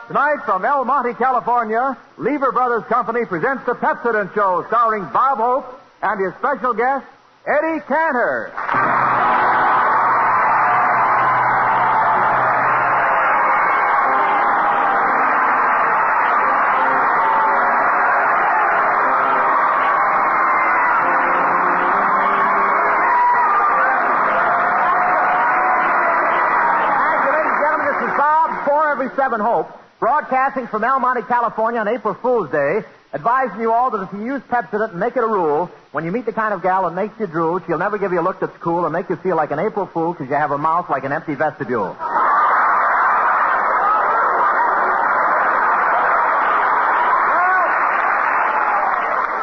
Tonight from El Monte, California, Lever Brothers Company presents the Pepsodent Show, starring Bob Hope and his special guest, Eddie Cantor. Every 7 Hope, broadcasting from El Monte, California on April Fool's Day, advising you all that if you use Pepsodent and make it a rule, when you meet the kind of gal that makes you drool, she'll never give you a look that's cool and make you feel like an April Fool because you have a mouth like an empty vestibule.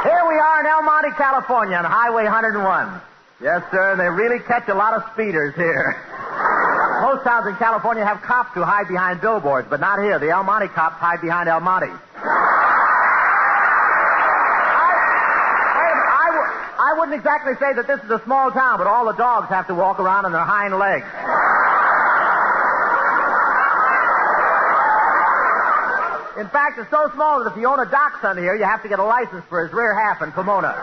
Here we are in El Monte, California on Highway 101. Yes, sir, and they really catch a lot of speeders here. Most towns in California have cops who hide behind billboards, but not here. The El Monte cops hide behind El Monte. I wouldn't exactly say that this is a small town, but all the dogs have to walk around on their hind legs. In fact, it's so small that if you own a dachshund here, you have to get a license for his rear half in Pomona.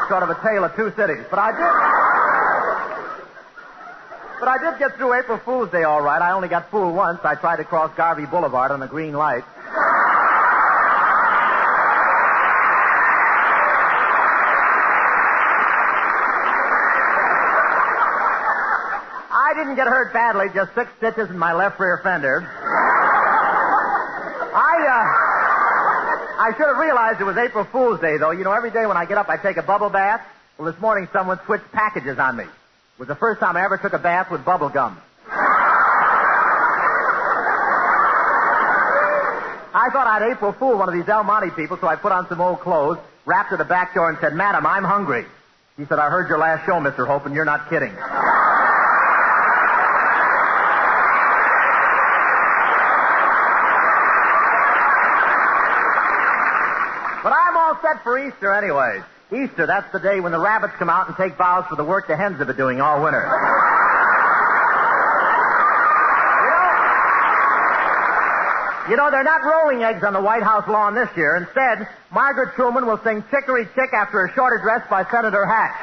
Sort of a tale of two cities. But I did get through April Fool's Day all right. I only got fooled once. I tried to cross Garvey Boulevard on a green light. I didn't get hurt badly, just 6 stitches in my left rear fender. I should have realized it was April Fool's Day, though. You know, every day when I get up, I take a bubble bath. Well, this morning someone switched packages on me. It was the first time I ever took a bath with bubble gum. I thought I'd April Fool one of these El Monte people, so I put on some old clothes, rapped to the back door, and said, "Madam, I'm hungry." He said, "I heard your last show, Mr. Hope, and you're not kidding." But I'm all set for Easter anyway. Easter, that's the day when the rabbits come out and take vows for the work the hens have been doing all winter. You know, they're not rolling eggs on the White House lawn this year. Instead, Margaret Truman will sing Chicory Chick after a short address by Senator Hatch.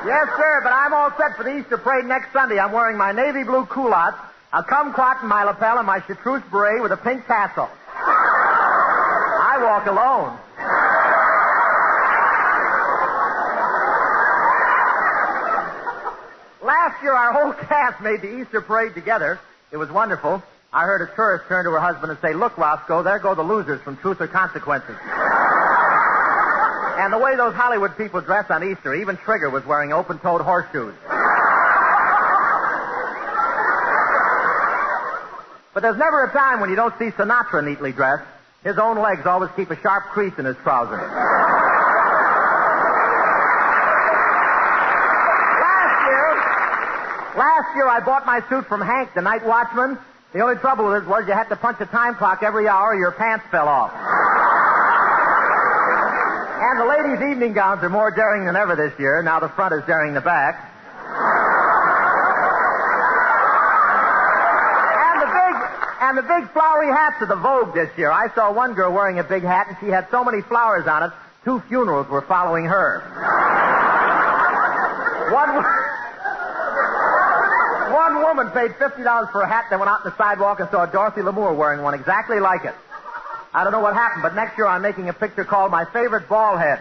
Yes, sir, but I'm all set for the Easter parade next Sunday. I'm wearing my navy blue culottes, a kumquat in my lapel, and my chartreuse beret with a pink tassel. I walk alone. Last year, our whole cast made the Easter parade together. It was wonderful. I heard a tourist turn to her husband and say, "Look, Roscoe, there go the losers from Truth or Consequences." And the way those Hollywood people dress on Easter, even Trigger was wearing open-toed horseshoes. But there's never a time when you don't see Sinatra neatly dressed. His own legs always keep a sharp crease in his trousers. Last year I bought my suit from Hank, the night watchman. The only trouble with it was you had to punch a time clock every hour or your pants fell off. And the ladies' evening gowns are more daring than ever this year. Now the front is daring the back. And the big flowery hats of the Vogue this year. I saw one girl wearing a big hat, and she had so many flowers on it, 2 funerals were following her. One woman paid $50 for a hat, then went out on the sidewalk and saw Dorothy Lamour wearing one exactly like it. I don't know what happened, but next year I'm making a picture called My Favorite Bald Head.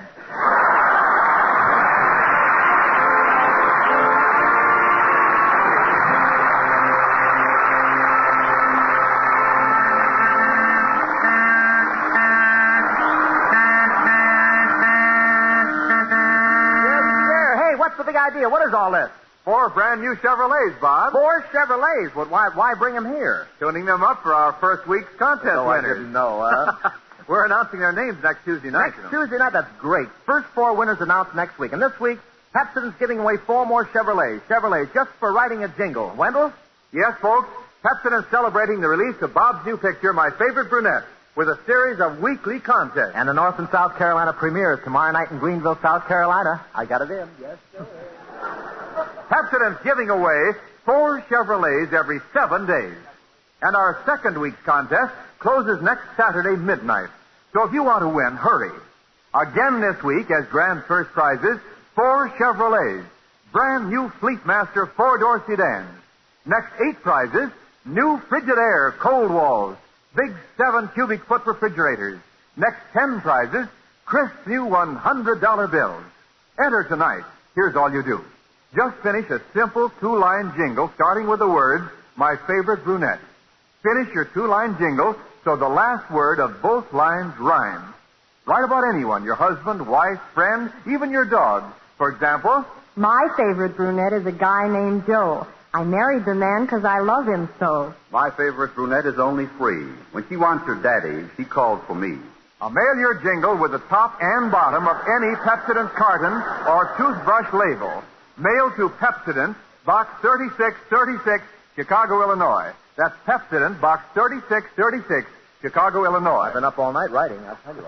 What's the big idea? What is all this? 4 brand new Chevrolets, Bob. 4 Chevrolets? Well, why bring them here? Tuning them up for our first week's contest winners. I didn't know, We're announcing their names next Tuesday night. Next Tuesday night? That's great. First 4 winners announced next week. And this week, Pepsodent's giving away 4 more Chevrolets. Chevrolets just for writing a jingle. Wendell? Yes, folks. Pepsodent celebrating the release of Bob's new picture, My Favorite Brunette, with a series of weekly contests. And the North and South Carolina premiere is tomorrow night in Greenville, South Carolina. I got it in. Yes, sir. Pepsodent's giving away 4 Chevrolets every 7 days. And our second week's contest closes next Saturday midnight. So if you want to win, hurry. Again this week, as grand first prizes, 4 Chevrolets, brand new Fleetmaster 4-door sedans. Next 8 prizes, new Frigidaire cold walls, big 7 cubic foot refrigerators. Next 10 prizes, crisp new $100 bills. Enter tonight. Here's all you do. Just finish a simple 2-line jingle starting with the words, My Favorite Brunette. Finish your 2-line jingle so the last word of both lines rhymes. Write about anyone, your husband, wife, friend, even your dog. For example, my favorite brunette is a guy named Joe. I married the man because I love him so. My favorite brunette is only free. When she wants her daddy, she calls for me. mail your jingle with the top and bottom of any Pepsodent carton or toothbrush label. Mail to Pepsodent, Box 3636, Chicago, Illinois. That's Pepsodent, Box 3636, Chicago, Illinois. I've been up all night writing, I'll tell you.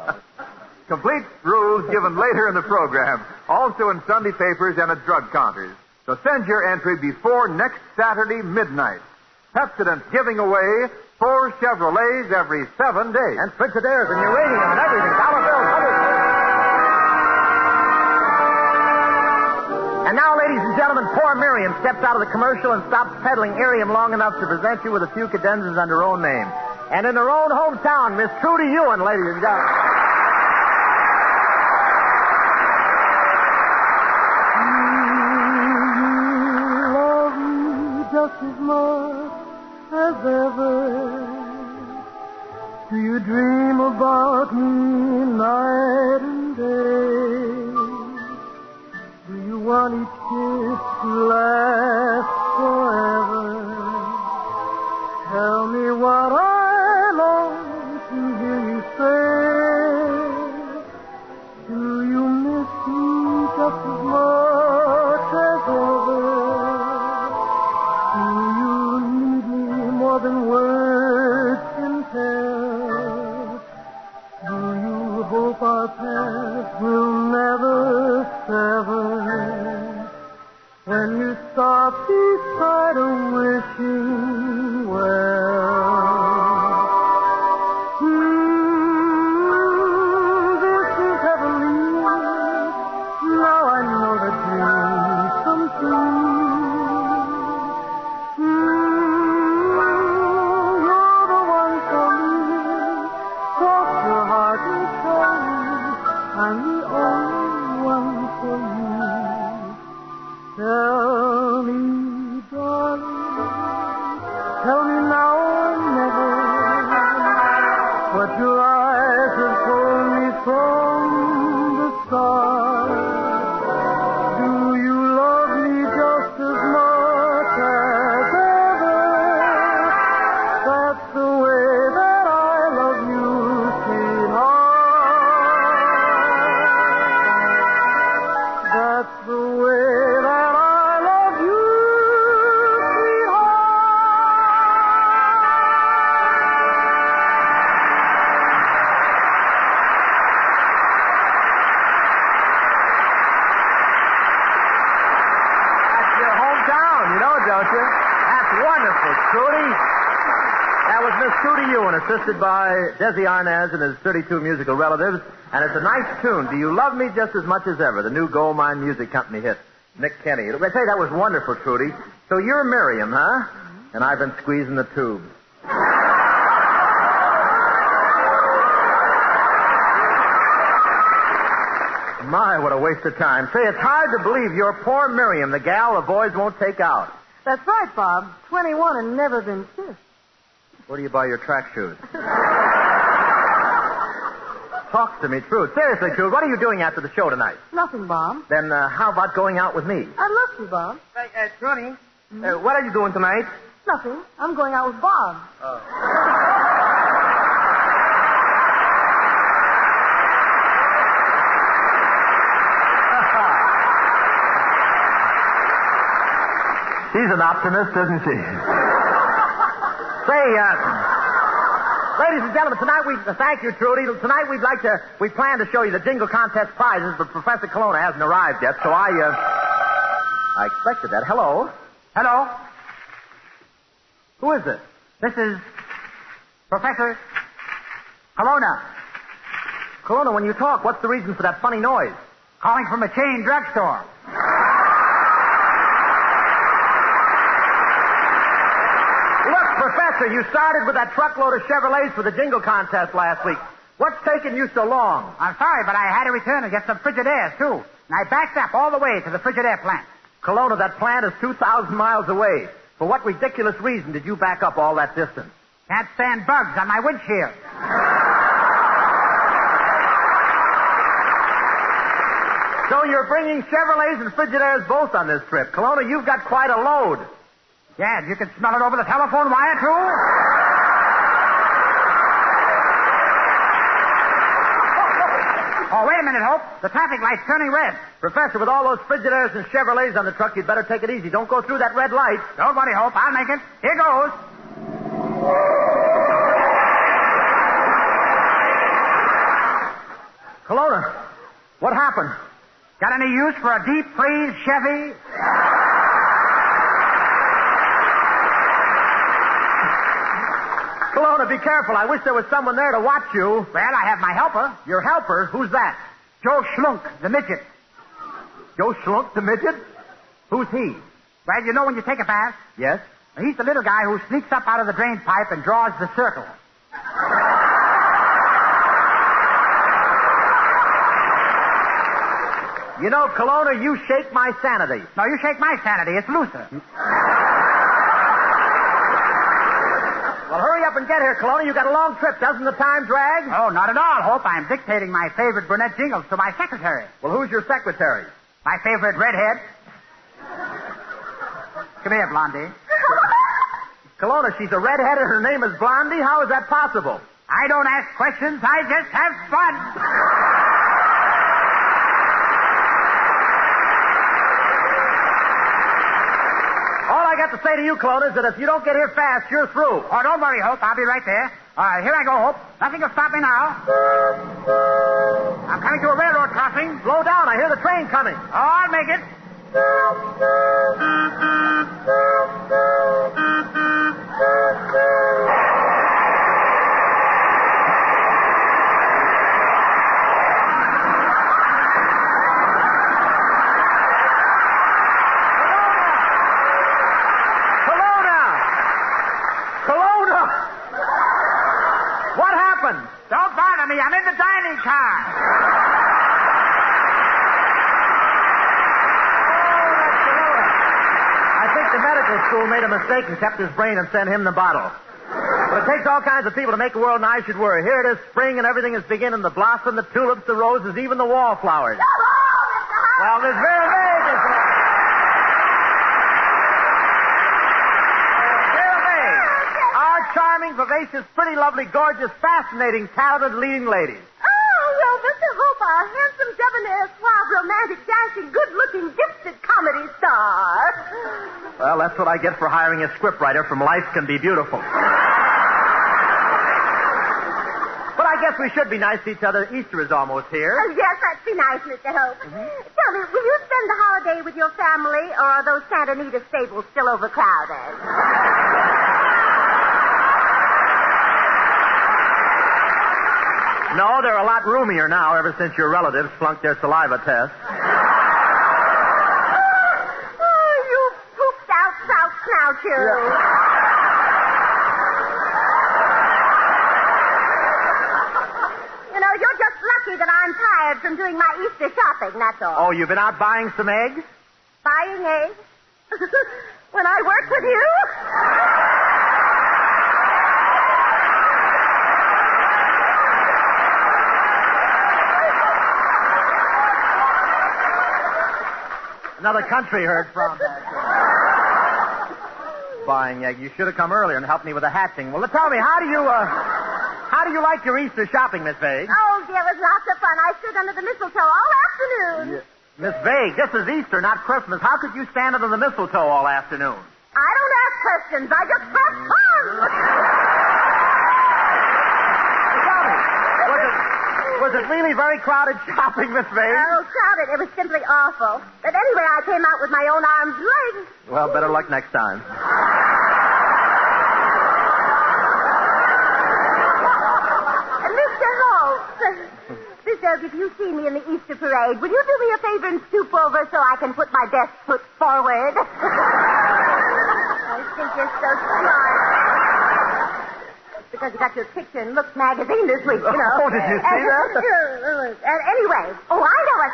Complete rules given later in the program. Also in Sunday papers and at drug counters. So send your entry before next Saturday midnight. Pepsodent's giving away 4 Chevrolets every 7 days. And Frigidaires and uranium and everything. Dollar bills, And now, ladies and gentlemen, poor Miriam steps out of the commercial and stops peddling Arium long enough to present you with a few cadenzas under her own name. And in her own hometown, Miss Trudy Ewan, ladies and gentlemen. Love me just as much as ever. Do you dream about me night and day? Do you want each kiss to last forever? Tell me what I long to hear you say. Do you miss me just as much as ever? Do you need me more than words can tell? Do you hope our paths will never sever? When you stop beside a wishing well. This is heavenly. Now I know that dreams come true. You're the one for me. Cross your heart and tell me I'm the only one for you. Tell me, darling, tell me now or never what your eyes have told me from the start. Do you love me just as much as ever? That's the way that I love you, sweetheart. That's the way that I love you, That's your hometown, you know, don't you? That's wonderful, Trudy. That was Miss Trudy Ewan, assisted by Desi Arnaz and his 32 musical relatives. And it's a nice tune. Do you love me just as much as ever? The new Gold Mine Music Company hit. Nick Kenny. I say that was wonderful, Trudy. So you're Miriam, huh? And I've been squeezing the tube. My, what a waste of time. Say, it's hard to believe you're poor Miriam, the gal the boys won't take out. That's right, Bob. 21 and never been kissed. Where do you buy your track shoes? Talk to me, Trude. Seriously, Trude, what are you doing after the show tonight? Nothing, Bob. Then how about going out with me? I'd love to, Bob. Trudy, what are you doing tonight? Nothing. I'm going out with Bob. She's an optimist, isn't she? Say, ladies and gentlemen, tonight thank you, Trudy. Tonight we plan to show you the jingle contest prizes, but Professor Colonna hasn't arrived yet, so I expected that. Hello? Hello? Who is this? This is Professor Colonna. Colonna, when you talk, what's the reason for that funny noise? Calling from a chain drugstore. Look, Professor, you started with that truckload of Chevrolets for the jingle contest last week. What's taking you so long? I'm sorry, but I had to return and get some Frigidaires, too. And I backed up all the way to the Frigidaire plant. Colonna, that plant is 2,000 miles away. For what ridiculous reason did you back up all that distance? Can't stand bugs on my windshield. So you're bringing Chevrolets and Frigidaires both on this trip. Colonna, you've got quite a load. Yeah, you can smell it over the telephone wire, too? Oh, wait a minute, Hope. The traffic light's turning red. Professor, with all those Frigidaires and Chevrolets on the truck, you'd better take it easy. Don't go through that red light. Don't worry, Hope. I'll make it. Here goes. Colonna, what happened? Got any use for a deep freeze Chevy? Colonna, be careful. I wish there was someone there to watch you. Well, I have my helper. Your helper? Who's that? Joe Schlunk, the midget. Joe Schlunk, the midget? Who's he? Well, you know when you take a bath? Yes? He's the little guy who sneaks up out of the drain pipe and draws the circle. You know, Colonna, you shake my sanity. No, you shake my sanity. It's looser. Well, hurry up and get here, Colonna. You got a long trip. Doesn't the time drag? Oh, not at all, Hope. I'm dictating my favorite brunette jingles to my secretary. Well, who's your secretary? My favorite redhead. Come here, Blondie. Colonna, she's a redhead and her name is Blondie? How is that possible? I don't ask questions. I just have fun. All I got to say to you, Colonna, is that if you don't get here fast, you're through. Oh, don't worry, Hope. I'll be right there. All right, here I go, Hope. Nothing will stop me now. I'm coming to a railroad crossing. Slow down. I hear the train coming. Oh, I'll make it. Don't bother me. I'm in the dining car. I think the medical school made a mistake and kept his brain and sent him the bottle. But it takes all kinds of people to make a world, and I should worry. Here it is, spring, and everything is beginning. The blossom, the tulips, the roses, even the wallflowers. Well, Miss Vera May is here. Charming, vivacious, pretty, lovely, gorgeous, fascinating, talented leading lady. Oh, well, Mr. Hope, a handsome, debonair, suave, romantic, dancing, good-looking, gifted comedy star. Well, that's what I get for hiring a scriptwriter from Life Can Be Beautiful. But I guess we should be nice to each other. Easter is almost here. Oh, yes, that'd be nice, Mr. Hope. Tell me, will you spend the holiday with your family, or are those Santa Anita stables still overcrowded? No, they're a lot roomier now ever since your relatives flunked their saliva test. Oh, you pooped out South Snout, you. Yeah. You know, you're just lucky that I'm tired from doing my Easter shopping, that's all. Oh, you've been out buying some eggs? Buying eggs? When I work with you? Another country heard from. Buying egg. You should have come earlier and helped me with the hatching. Well, tell me, how do you like your Easter shopping, Miss Vague? Oh, dear, it was lots of fun. I stood under the mistletoe all afternoon. Yeah. Miss Vague, this is Easter, not Christmas. How could you stand under the mistletoe all afternoon? I don't ask questions. I just have fun. Tell me, was it really very crowded shopping, Miss Vane? Oh, crowded. It was simply awful. But anyway, I came out with my own arms and legs. Well, better luck next time. Mr. Holt, if you see me in the Easter parade, will you do me a favor and stoop over so I can put my best foot forward? I think you're so smart. Because you got your picture in Looks magazine this week, you know. Oh, did you see that? Anyway, I know it.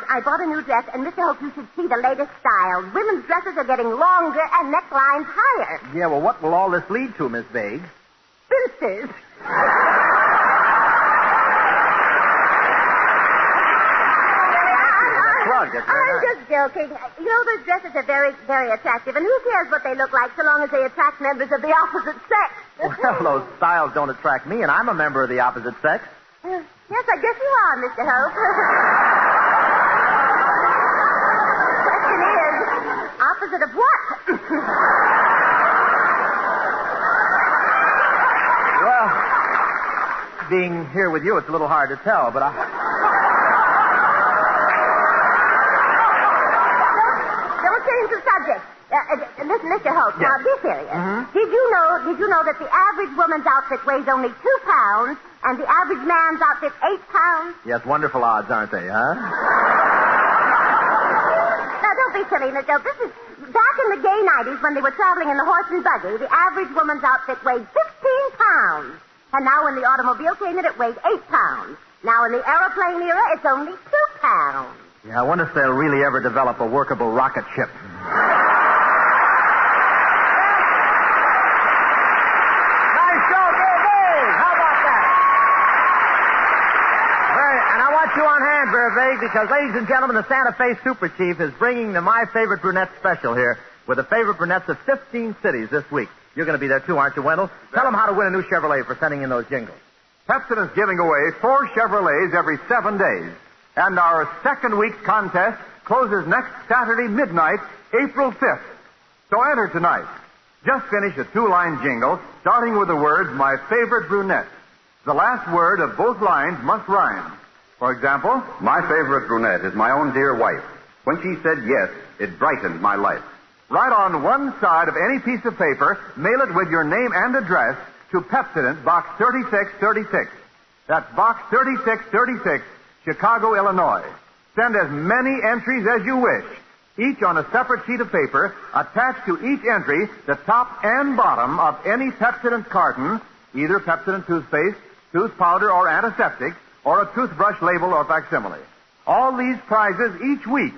I bought a new dress, and Mr. Hope, you should see the latest style. Women's dresses are getting longer and necklines higher. Yeah, well, what will all this lead to, Miss Vague? Spinsters. I'm just joking. You know, those dresses are very, very attractive, and who cares what they look like so long as they attract members of the opposite sex? Well, those styles don't attract me, and I'm a member of the opposite sex. Yes, I guess you are, Mr. Hope. Question is, opposite of what? Well, being here with you, it's a little hard to tell, but Don't change the subject. Listen, Mr. Hope, yes. Now be serious. Mm-hmm. Did you know that the average woman's outfit weighs only 2 pounds and the average man's outfit 8 pounds? yes, wonderful odds, aren't they, huh? Now, don't be silly, Mr. Hope. This is back in the gay 90s when they were traveling in the horse and buggy. The average woman's outfit weighed 15 pounds. And now when the automobile came in, it weighed 8 pounds. Now in the aeroplane era, it's only 2 pounds. Yeah, I wonder if they'll really ever develop a workable rocket ship. Nice show, Very. How about that? And I want you on hand, Very Vague, because, ladies and gentlemen, the Santa Fe Super Chief is bringing the My Favorite Brunette special here with the favorite brunettes of 15 cities this week. You're going to be there, too, aren't you, Wendell? Tell them how to win a new Chevrolet for sending in those jingles. Pepsodent's giving away 4 Chevrolets every 7 days. And our second week's contest closes next Saturday midnight, April 5th. So enter tonight. Just finish a 2-line jingle, starting with the words, My Favorite Brunette. The last word of both lines must rhyme. For example, My favorite brunette is my own dear wife. When she said yes, it brightened my life. write on one side of any piece of paper, mail it with your name and address to Pepsodent, Box 3636. That's Box 3636, Chicago, Illinois. Send as many entries as you wish, each on a separate sheet of paper. Attach to each entry the top and bottom of any Pepsodent carton, either Pepsodent toothpaste, tooth powder, or antiseptic, or a toothbrush label or facsimile. All these prizes each week.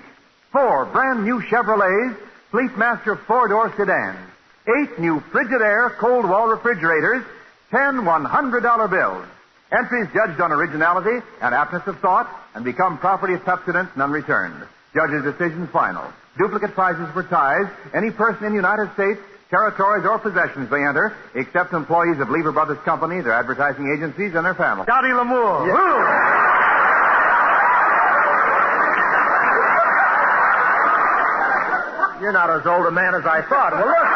4 brand new Chevrolets, Fleetmaster 4-door sedans, 8 new Frigidaire cold wall refrigerators, 10 $100 bills. Entries judged on originality and aptness of thought and become property of Pepsodent, none returned. Judge's decision final. Duplicate prizes for ties. Any person in the United States, territories, or possessions may enter, except employees of Lever Brothers Company, their advertising agencies, and their families. Dottie Lamour. Yeah. You're not as old a man as I thought. Well, look.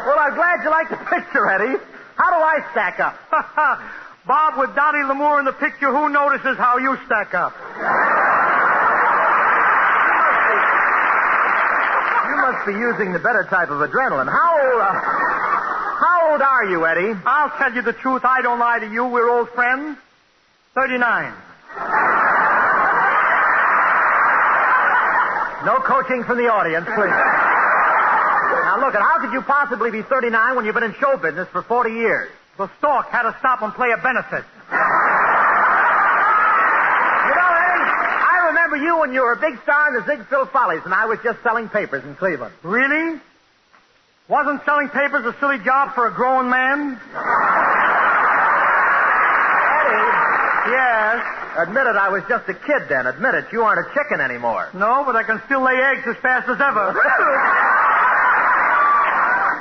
Well, I'm glad you like the picture, Eddie. How do I stack up? Bob, with Dottie Lamour in the picture, who notices how you stack up? You must be using the better type of adrenaline. How old are you, Eddie? I'll tell you the truth. I don't lie to you. We're old friends. 39. No coaching from the audience, please. Now, look, how could you possibly be 39 when you've been in show business for 40 years? The stork had to stop and play a benefit. You know, Eddie, I remember you when you were a big star in the Ziegfeld Follies, and I was just selling papers in Cleveland. Really? Wasn't selling papers a silly job for a grown man? Eddie. Yes. Admit it, I was just a kid then. Admit it, you aren't a chicken anymore. No, but I can still lay eggs as fast as ever.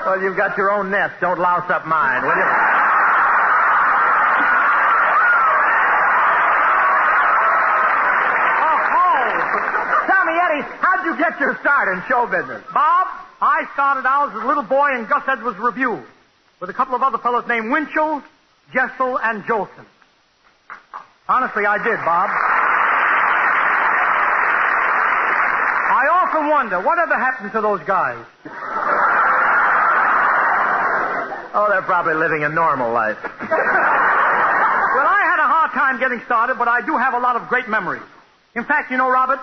Well, you've got your own nest. Don't louse up mine, will you? Tell me, Eddie, how'd you get your start in show business? Bob, I started out as a little boy in Gus Edwards' Review with a couple of other fellows named Winchell, Jessel, and Jolson. Honestly, I did, Bob. I often wonder, whatever happened to those guys? Oh, they're probably living a normal life. Well, I had a hard time getting started, but I do have a lot of great memories. In fact, you know, Robert,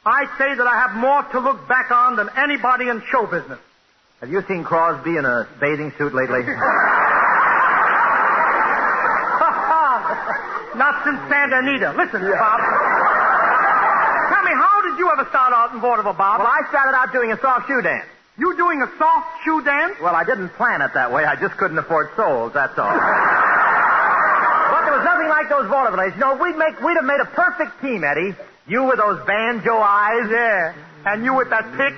I'd say that I have more to look back on than anybody in show business. Have you seen Crosby in a bathing suit lately? Not since Santa Anita. Listen, Bob. Tell me, how did you ever start out in vaudeville, Bob? Well, I started out doing a soft shoe dance. You doing a soft shoe dance? Well, I didn't plan it that way. I just couldn't afford souls, that's all. But there was nothing like those vaudevilles. You know, we'd have made a perfect team, Eddie. You with those banjo eyes. Yeah. And you with that pick.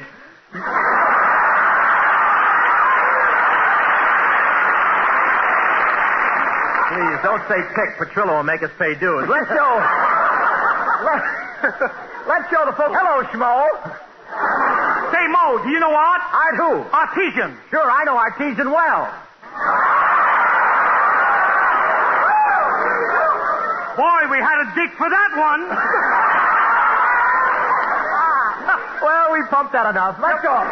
Please, don't say pick. Petrillo will make us pay dues. Let's show the folks. Hello, Schmo. Say, Mo, do you know art? Art who? Artesian. Sure, I know Artesian well. Boy, we had a dig for that one. Well, we pumped that enough. Let's go.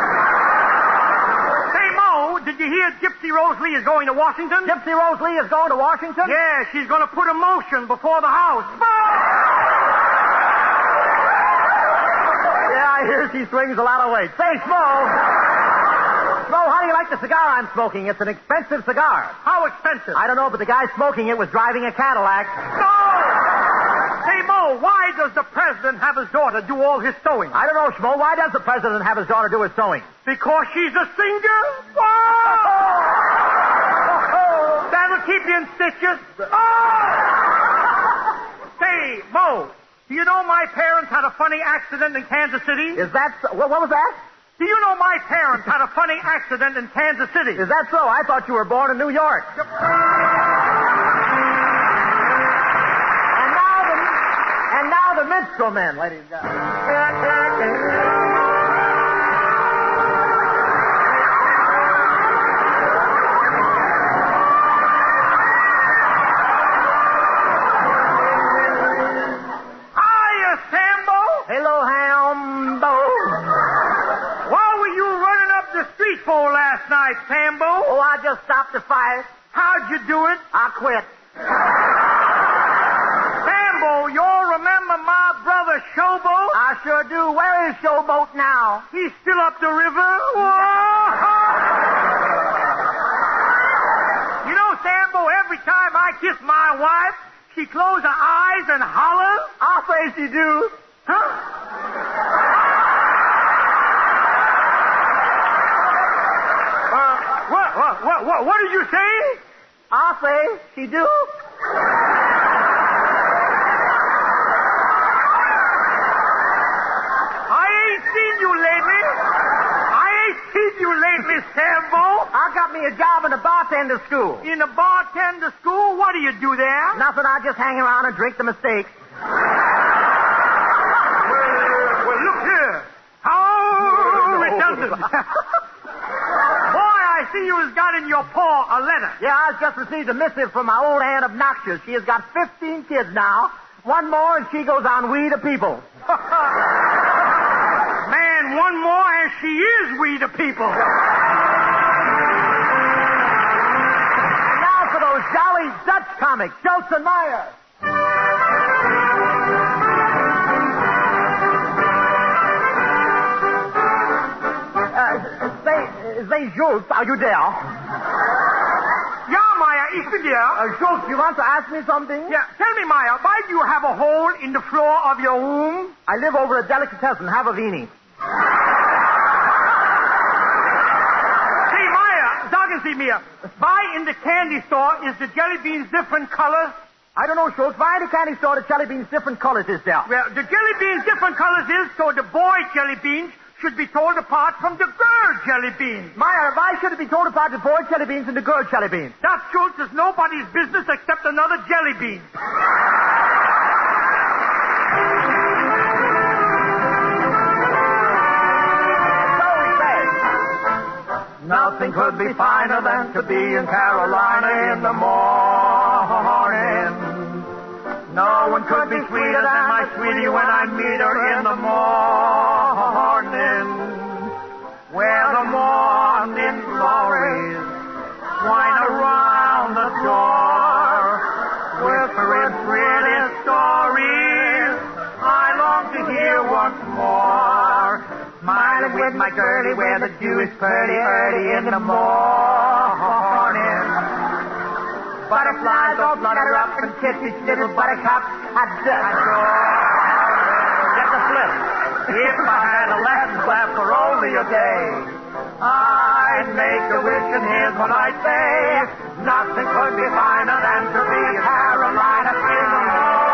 Say, Mo, did you hear Gypsy Rose Lee is going to Washington? Gypsy Rose Lee is going to Washington? Yeah, she's going to put a motion before the House. Yeah, I hear she swings a lot of weight. Say, Smo, how do you like the cigar I'm smoking? It's an expensive cigar. How expensive? I don't know, but the guy smoking it was driving a Cadillac. No! Say, Mo, why does the president have his daughter do all his sewing? I don't know, Schmo. Why does the president have his daughter do his sewing? Because she's a singer? That'll keep you in stitches. Say, Mo, do you know my parents had a funny accident in Kansas City? Is that so? What was that? Do you know my parents had a funny accident in Kansas City? Is that so? I thought you were born in New York. And now the minstrel men, ladies and gentlemen. Last night, Sambo. Oh, I just stopped the fight. How'd you do it? I quit. Sambo, you'll remember my brother Showboat? I sure do. Where is Showboat now? He's still up the river. You know, Sambo, every time I kiss my wife, she closes her eyes and hollers. I'll say she do. Huh? What did you say? I'll say she do. I ain't seen you lately, Sambo. I got me a job in a bartender school. In a bartender school? What do you do there? Nothing. I just hang around and drink the mistakes. Well, look here. How redundant. I see you has got in your paw a letter. Yeah, I just received a missive from my old aunt Obnoxious. She has got 15 kids now. One more and she goes on We the People. Man, one more and she is We the People. And now for those jolly Dutch comics, Schultz and Meyer. Say, Schultz, are you there? Yeah, Meyer, ich bin there. Schultz, you want to ask me something? Yeah, tell me, Meyer, why do you have a hole in the floor of your room? I live over a delicatessen. Have a weenie. Say, Meyer, sagen Sie mir, why in the candy store is the jelly beans different colors? I don't know, Schultz. Why in the candy store the jelly beans different colors is there? Well, the jelly beans different colors is so the boy jelly beans should be told apart from the girl jelly beans. Meyer, why should it be told apart the boy jelly beans and the girl jelly beans? That, Schultz, is nobody's business except another jelly bean. So we say. Nothing could be finer than to be in Carolina in the morning. No one could be sweeter than my sweetie when I meet her in the morning. Where the morning glories wind around the door, whispering pretty stories I long to hear once more. Smiling with my girlie where the dew is pretty early in the morning. Butterflies all flutter up and kiss each little buttercup at the door. Get the slip. If I had a lesson left for only a day, I'd make a wish and here's what I'd say. Nothing could be finer than to be in Carolina in the morning.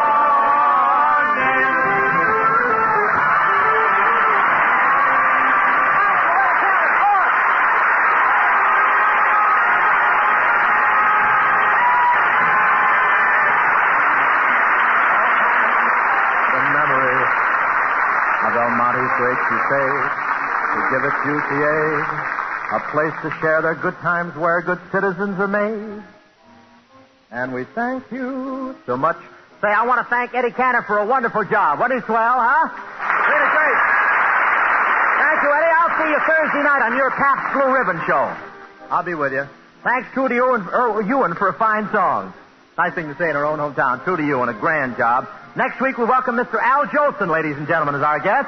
Monte's great crusade to give its youth the aid, a place to share their good times where good citizens are made. And we thank you so much. Say, I want to thank Eddie Cantor for a wonderful job. Wasn't he swell, huh? Really great. Thank you, Eddie. I'll see you Thursday night on your Pabst Blue Ribbon show. I'll be with you. Thanks, Trudy Ewan, for a fine song. Nice thing to say in our own hometown. Trudy Ewan, a grand job. Next week, we welcome Mr. Al Jolson, ladies and gentlemen, as our guest,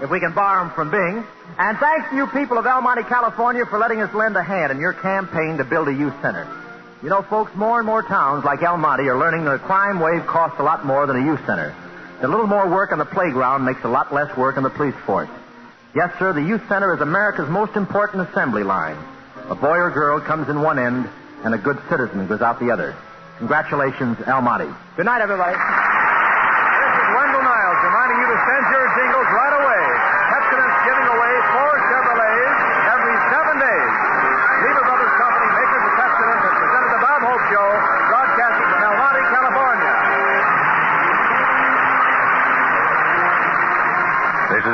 if we can borrow him from Bing. And thanks to you people of El Monte, California, for letting us lend a hand in your campaign to build a youth center. You know, folks, more and more towns like El Monte are learning that a crime wave costs a lot more than a youth center. A little more work on the playground makes a lot less work on the police force. Yes, sir, the youth center is America's most important assembly line. A boy or girl comes in one end, and a good citizen goes out the other. Congratulations, El Monte. Good night, everybody. This is Wendell Niles reminding you to send your jingles right away. Pepsodent's giving away 4